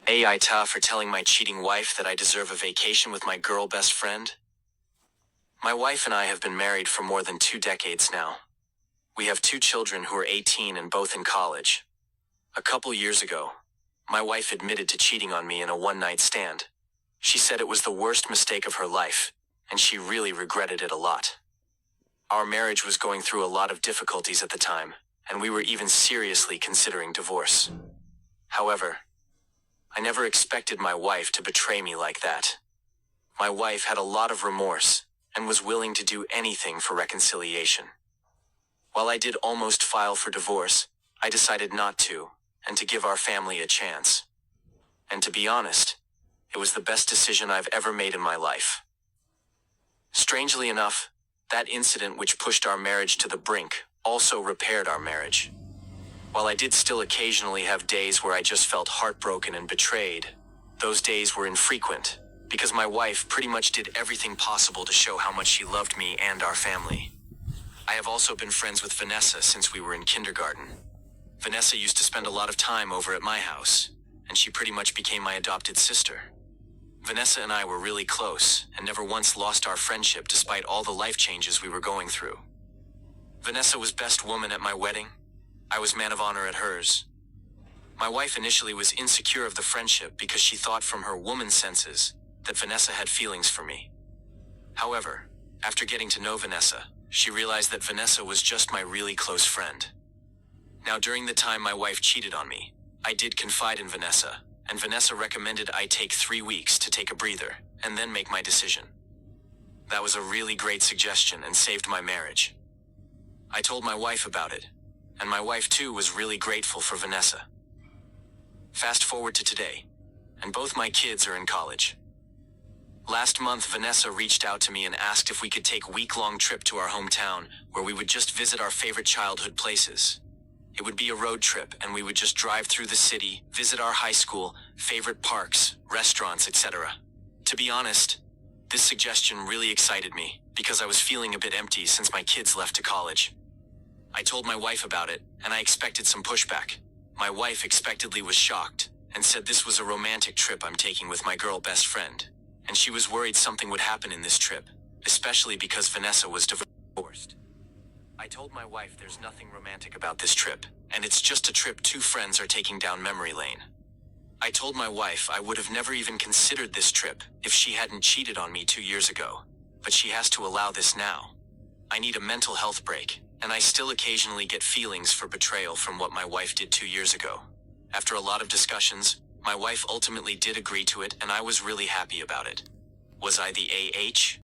AITAH for telling my cheating wife that I deserve a vacation with my girl best friend? My wife and I have been married for more than 2 decades now. We have 2 children who are 18 and both in college. A couple years ago, my wife admitted to cheating on me in a one-night stand. She said it was the worst mistake of her life, and she really regretted it a lot. Our marriage was going through a lot of difficulties at the time, and we were even seriously considering divorce. However, I never expected my wife to betray me like that. My wife had a lot of remorse and was willing to do anything for reconciliation. While I did almost file for divorce, I decided not to, and to give our family a chance. And to be honest, it was the best decision I've ever made in my life. Strangely enough, that incident which pushed our marriage to the brink also repaired our marriage. While I did still occasionally have days where I just felt heartbroken and betrayed, those days were infrequent, because my wife pretty much did everything possible to show how much she loved me and our family. I have also been friends with Vanessa since we were in kindergarten. Vanessa used to spend a lot of time over at my house, and she pretty much became my adopted sister. Vanessa and I were really close, and never once lost our friendship despite all the life changes we were going through. Vanessa was best woman at my wedding. I was man of honor at hers. My wife initially was insecure of the friendship because she thought from her woman's senses that Vanessa had feelings for me. However, after getting to know Vanessa, she realized that Vanessa was just my really close friend. Now, during the time my wife cheated on me, I did confide in Vanessa, and Vanessa recommended I take 3 weeks to take a breather and then make my decision. That was a really great suggestion and saved my marriage. I told my wife about it, and my wife too was really grateful for Vanessa. Fast forward to today, and both my kids are in college. Last month, Vanessa reached out to me and asked if we could take a week-long trip to our hometown where we would just visit our favorite childhood places. It would be a road trip, and we would just drive through the city, visit our high school, favorite parks, restaurants, etc. To be honest, this suggestion really excited me because I was feeling a bit empty since my kids left to college. I told my wife about it, and I expected some pushback. My wife expectedly was shocked and said this was a romantic trip I'm taking with my girl best friend, and she was worried something would happen in this trip, especially because Vanessa was divorced. I told my wife there's nothing romantic about this trip, and it's just a trip 2 friends are taking down memory lane. I told my wife I would have never even considered this trip if she hadn't cheated on me 2 years ago, but she has to allow this now. I need a mental health break, and I still occasionally get feelings for betrayal from what my wife did 2 years ago. After a lot of discussions, my wife ultimately did agree to it, and I was really happy about it. Was I the AH?